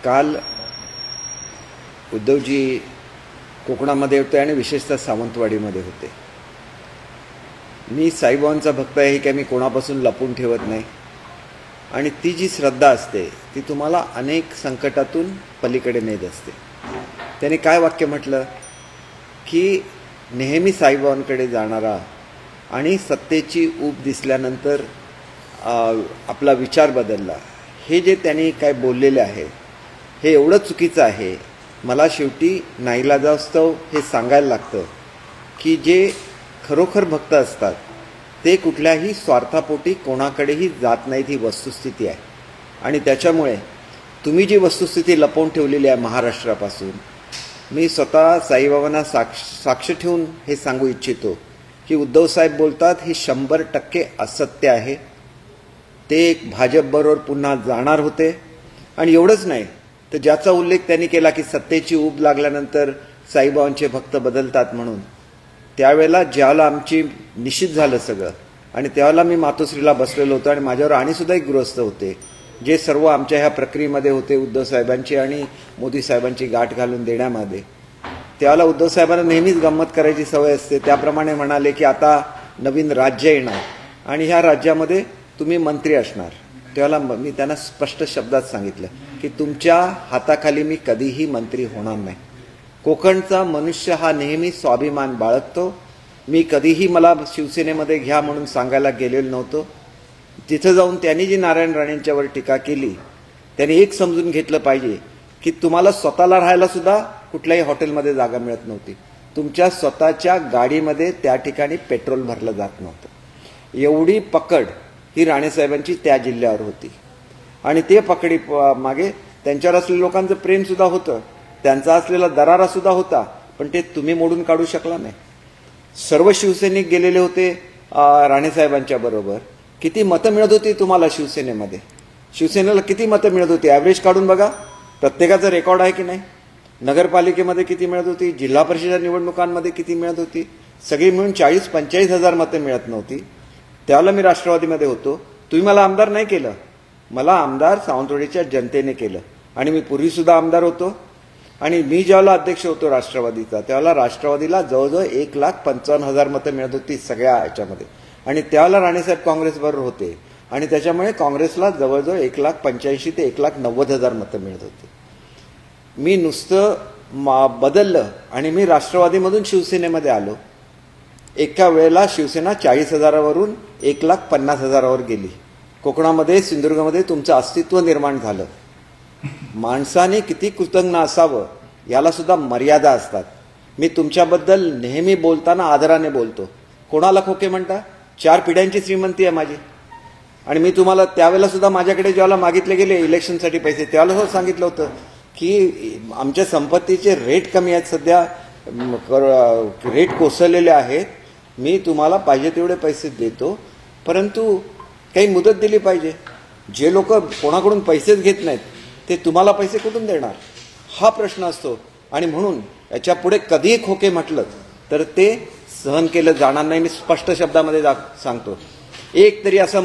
काल उद्धवजी कोकणामध्ये होते आणि विशेषतः सावंतवाडीमध्ये होते। मी साईबाबांचा भक्त आहे की मी कोणापासून लपून ठेवत नाही आणि ती जी श्रद्धा असते ती तुम्हाला अनेक संकटातून पलीकडे नेत असते। त्याने काय वाक्य म्हटलं की नेहमी साईबाबांकडे जाणारा आणि सत्तेची ऊब दिसल्यानंतर आपला विचार बदलला, हे जे त्यांनी काय बोललेले आहे हे एवढं चुकीचं आहे। मला शेवटी नाईलाजास्तव हे सांगायला लागतं की जे खरोखर भक्त असतात ते कुठल्याही स्वार्थापोटी कोणाकडेही जात नाहीत, ही वस्तुस्थिती आहे। आणि त्याच्यामुळे तुम्ही जी वस्तुस्थिती लपवून ठेवलेली आहे महाराष्ट्रापासून, मी स्वतः साईबाबांना साक्ष ठेवून हे सांगू इच्छितो की उद्धव साहेब बोलतात हे 100% असत्य आहे। ते एक भाजपबरोबर पुन्हा जाणार होते आणि एवढंच नाही तर ज्याचा उल्लेख त्यांनी केला की सत्तेची ऊब लागल्यानंतर साईबाबांचे भक्त बदलतात म्हणून, त्यावेळेला ज्याला आमची निश्चित झालं सगळं आणि त्यावेळेला मी मातोश्रीला बसलेलो होतो आणि माझ्यावर आणि सुद्धा एक गृहस्थ होते जे सर्व आमच्या ह्या प्रक्रियेमध्ये होते उद्धव साहेबांची आणि मोदी साहेबांची गाठ घालून देण्यामध्ये। त्यावेळेला उद्धव साहेबांना नेहमीच गंमत करायची सवय असते, त्याप्रमाणे म्हणाले की आता नवीन राज्य येणार आणि ह्या राज्यामध्ये तुम्ही मंत्री असणार। त्यावेळेला मी त्यांना स्पष्ट शब्दात सांगितलं की तुमच्या हाताखाली मी कधीही मंत्री होणार नाही। कोकणचा मनुष्य हा नेहमी स्वाभिमान बाळगतो। मी कधीही मला शिवसेनेमध्ये घ्या म्हणून सांगायला गेलेलो नव्हतो। तिथं जाऊन त्यांनी जी नारायण राणेंच्यावर टीका केली त्यांनी एक समजून घेतलं पाहिजे की तुम्हाला स्वतःला राहायला सुद्धा कुठल्याही हॉटेलमध्ये जागा मिळत नव्हती, तुमच्या स्वतःच्या गाडीमध्ये त्या ठिकाणी पेट्रोल भरलं जात नव्हतं। एवढी पकड ही राणेसाहेबांची त्या जिल्ह्यावर होती आणि ते पकडी मागे त्यांच्यावर असलेल्या लोकांचं प्रेम सुद्धा होतं, त्यांचा असलेला दरारा सुद्धा होता, पण ते तुम्ही मोडून काढू शकला नाही। सर्व शिवसैनिक गेलेले होते राणेसाहेबांच्या बरोबर। किती मतं मिळत होती तुम्हाला शिवसेनेमध्ये? शिवसेनेला किती मतं मिळत होती? ॲव्हरेज काढून बघा, प्रत्येकाचा रेकॉर्ड आहे की नाही? नगरपालिकेमध्ये किती मिळत होती, जिल्हा परिषद निवडणुकांमध्ये किती मिळत होती? सगळी मिळून 40-45 हजार मतं मिळत नव्हती। त्यावेळेला मी राष्ट्रवादीमध्ये होतो, तुम्ही मला आमदार नाही केलं, मला आमदार सावंतवाडीच्या जनतेने केलं आणि मी पूर्वीसुद्धा आमदार होतो। आणि मी ज्यावेळेला अध्यक्ष होतो राष्ट्रवादीचा त्यावेळेला राष्ट्रवादीला जवळजवळ 1,55,000 मतं मिळत होती सगळ्या ह्याच्यामध्ये आणि त्यावेळेला राणेसाहेब काँग्रेसबरोबर होते आणि त्याच्यामुळे काँग्रेसला जवळजवळ 1,85,000 ते 1,90,000 मतं मिळत होती। मी नुसतं बदललं आणि मी राष्ट्रवादीमधून शिवसेनेमध्ये आलो। एका वेळेला शिवसेना 40,000वरून 1,50,000वर गेली। कोकणामध्ये सिंधुदुर्गमध्ये तुमचं अस्तित्व निर्माण झालं। माणसाने किती कृतज्ञ असावं याला सुद्धा मर्यादा असतात। मी तुमच्याबद्दल नेहमी बोलताना आदराने बोलतो। कोणाला खोके म्हणता? 4 पिढ्यांची श्रीमंती आहे माझी आणि मी तुम्हाला त्यावेळेला सुद्धा माझ्याकडे ज्यावेळेला मागितले गेले इलेक्शनसाठी पैसे त्यावेळेला सांगितलं होतं की आमच्या संपत्तीचे रेट कमी आहेत, सध्या रेट कोसळलेले आहेत, मी तुम्हाला पाहिजे तेवढे पैसे देतो, परंतु काही मुदत दिली पाहिजे। जे लोक कोणाकडून पैसेच घेत नाहीत ते तुम्हाला पैसे कुठून देणार हा प्रश्न असतो आणि म्हणून याच्या पुढे कधीही खोके म्हटलं तर ते सहन केलं जाणार नाही। मी स्पष्ट शब्दामध्ये सांगतो। एक तरी असं